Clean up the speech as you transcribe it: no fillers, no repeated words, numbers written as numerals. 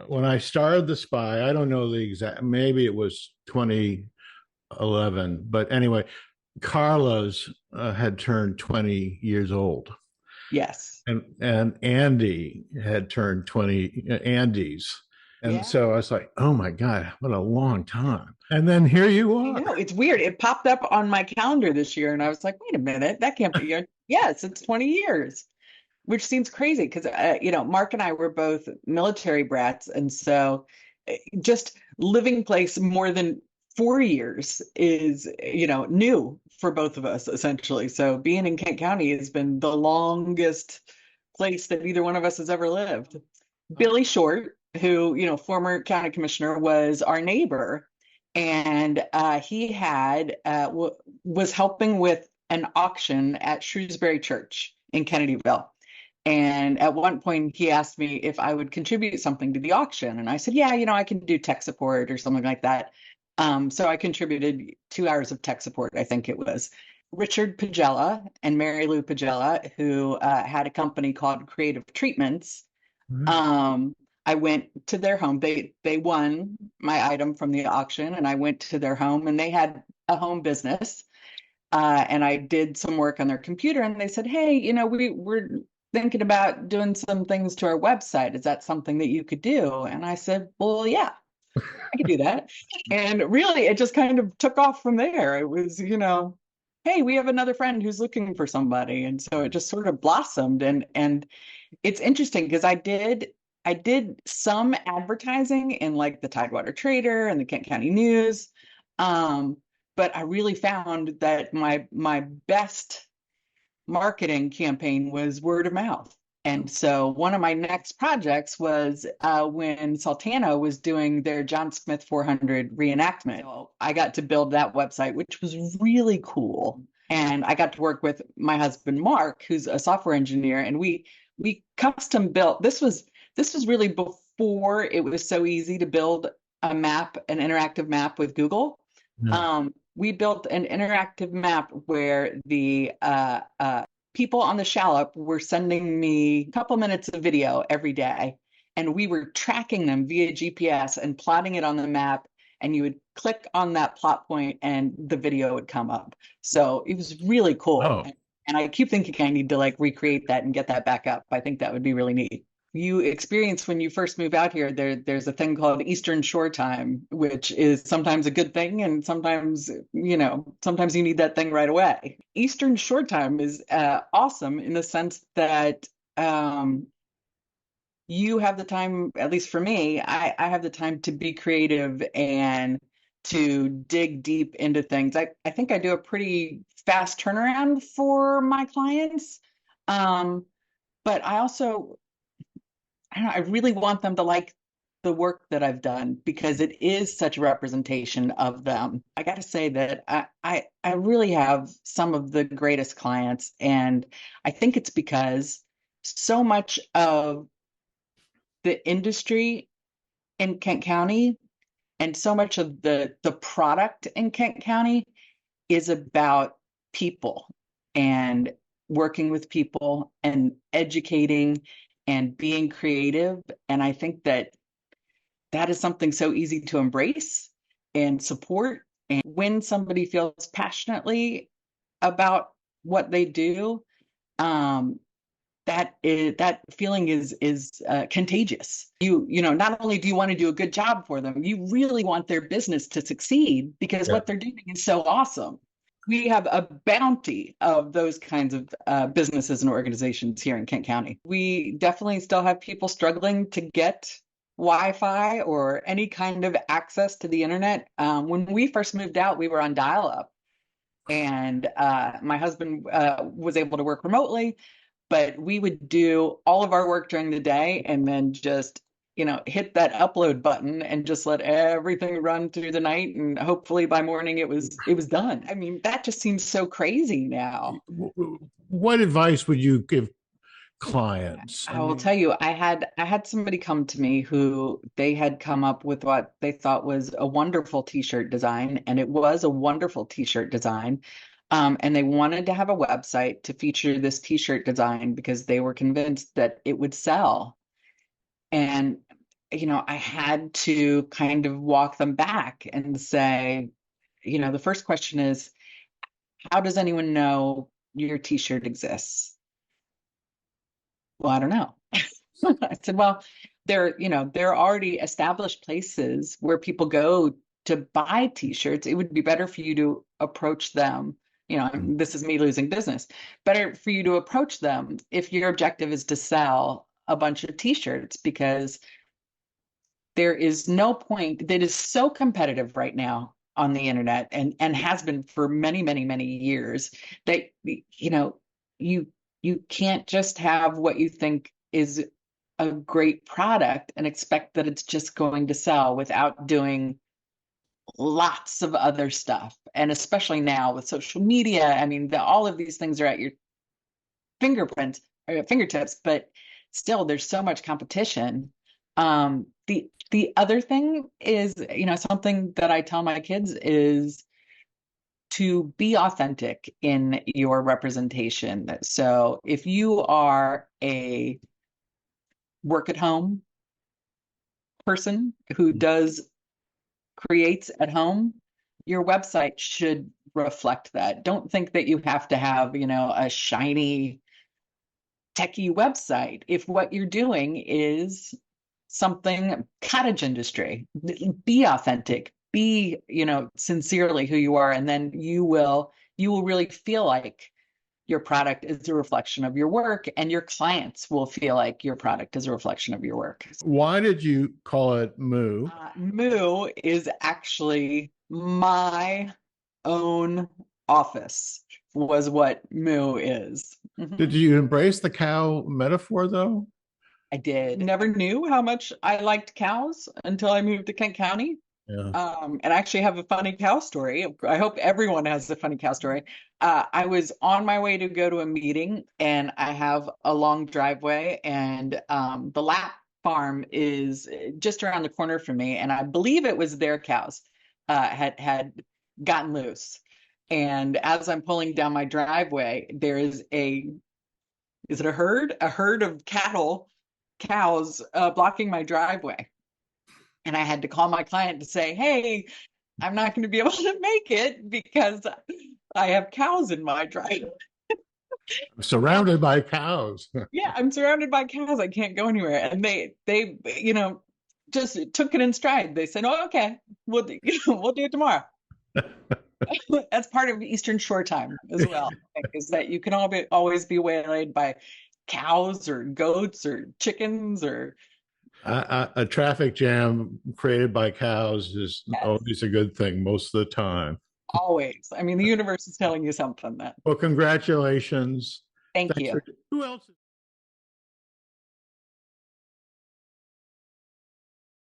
when I started The Spy, I don't know the exact, maybe it was 2011, but anyway, Carla's had turned 20 years old. Yes. And Andy had turned 20 Andes. And Yeah. so I was like, oh my God, what a long time. And then here you I are. know. It's weird. It popped up on my calendar this year, and I was like, wait a minute, that can't be. Yes, it's 20 years, which seems crazy because, Mark and I were both military brats. And so just living place more than 4 years is, new for both of us, essentially. So being in Kent County has been the longest place that either one of us has ever lived. Billy Short, who, former county commissioner, was our neighbor. And he was helping with an auction at Shrewsbury Church in Kennedyville. And at one point, he asked me if I would contribute something to the auction. And I said, yeah, I can do tech support or something like that. So I contributed 2 hours of tech support, I think it was. Richard Pagella and Mary Lou Pagella, who had a company called Creative Treatments. um, I went to their home. They won my item from the auction, and I went to their home, and they had a home business. And I did some work on their computer, and they said, "Hey, we're thinking about doing some things to our website. Is that something that you could do?" And I said, "Well, yeah, I could do that." And really, it just kind of took off from there. It was, hey, we have another friend who's looking for somebody, and so it just sort of blossomed. And it's interesting because I did some advertising in like the Tidewater Trader and the Kent County News. Um, but I really found that my best marketing campaign was word of mouth. And so one of my next projects was when Sultana was doing their John Smith 400 reenactment. So I got to build that website, which was really cool. And I got to work with my husband Mark, who's a software engineer, and we custom built. This was really before it was so easy to build a map, an interactive map with Google. Yeah. We built an interactive map where the people on the shallop were sending me a couple minutes of video every day, and we were tracking them via GPS and plotting it on the map. And you would click on that plot point, and the video would come up. So it was really cool. Oh, And I keep thinking I need to like recreate that and get that back up. I think that would be really neat. You experience when you first move out here, there's a thing called Eastern Shore Time, which is sometimes a good thing, and sometimes you need that thing right away. Eastern Shore Time is awesome in the sense that you have the time, at least for me, I have the time to be creative and to dig deep into things. I think I do a pretty fast turnaround for my clients. Um, but I don't know, I really want them to like the work that I've done because it is such a representation of them. I got to say that I really have some of the greatest clients, and I think it's because so much of the industry in Kent County and so much of the product in Kent County is about people and working with people and educating and being creative. And I think that that is something so easy to embrace and support. And when somebody feels passionately about what they do, um, that feeling is contagious. Not only do you want to do a good job for them, you really want their business to succeed because yeah. what they're doing is so awesome. We have a bounty of those kinds of businesses and organizations here in Kent County. We definitely still have people struggling to get Wi-Fi or any kind of access to the internet. When we first moved out, we were on dial-up, and my husband was able to work remotely, but we would do all of our work during the day and then just hit that upload button and just let everything run through the night, and hopefully by morning it was done. I mean, that just seems so crazy now. What advice would you give clients? I I will mean, tell you, I had somebody come to me who they had come up with what they thought was a wonderful t-shirt design, and it was a wonderful t-shirt design. And they wanted to have a website to feature this t-shirt design because they were convinced that it would sell. And I had to kind of walk them back and say, the first question is, how does anyone know your t-shirt exists? Well, I don't know. I said, well, there are already established places where people go to buy t-shirts. It would be better for you to approach them. This is me losing business. Better for you to approach them if your objective is to sell a bunch of t-shirts, because there is no point that is so competitive right now on the internet, and has been for many, many, many years, that you you can't just have what you think is a great product and expect that it's just going to sell without doing lots of other stuff. And especially now with social media, I mean, all of these things are at your fingertips, but still there's so much competition. The other thing is, something that I tell my kids is to be authentic in your representation. So if you are a work at home person who creates at home, your website should reflect that. Don't think that you have to have, a shiny techie website. If what you're doing is something cottage industry, be authentic, be, sincerely who you are, and then you will really feel like your product is a reflection of your work, and your clients will feel like your product is a reflection of your work. Why did you call it Moo? Moo is actually my own office, was what Moo is. Did you embrace the cow metaphor though? I did. Never knew how much I liked cows until I moved to Kent County. Yeah. And I actually have a funny cow story. I hope everyone has a funny cow story. I was on my way to go to a meeting, and I have a long driveway, and the lap farm is just around the corner from me, and I believe it was their cows had gotten loose. And as I'm pulling down my driveway, there is is it a herd? A herd of cows blocking my driveway. And I had to call my client to say, hey, I'm not going to be able to make it because I have cows in my driveway. I'm surrounded by cows. Yeah, I'm surrounded by cows. I can't go anywhere. And they just took it in stride. They said, oh, okay, we'll do it tomorrow. That's part of Eastern Shore time as well, is that you can always be waylaid by cows or goats or chickens or A traffic jam created by cows is always a good thing most of the time. always. I mean, the universe is telling you something. Well, congratulations. Thank you. Who else?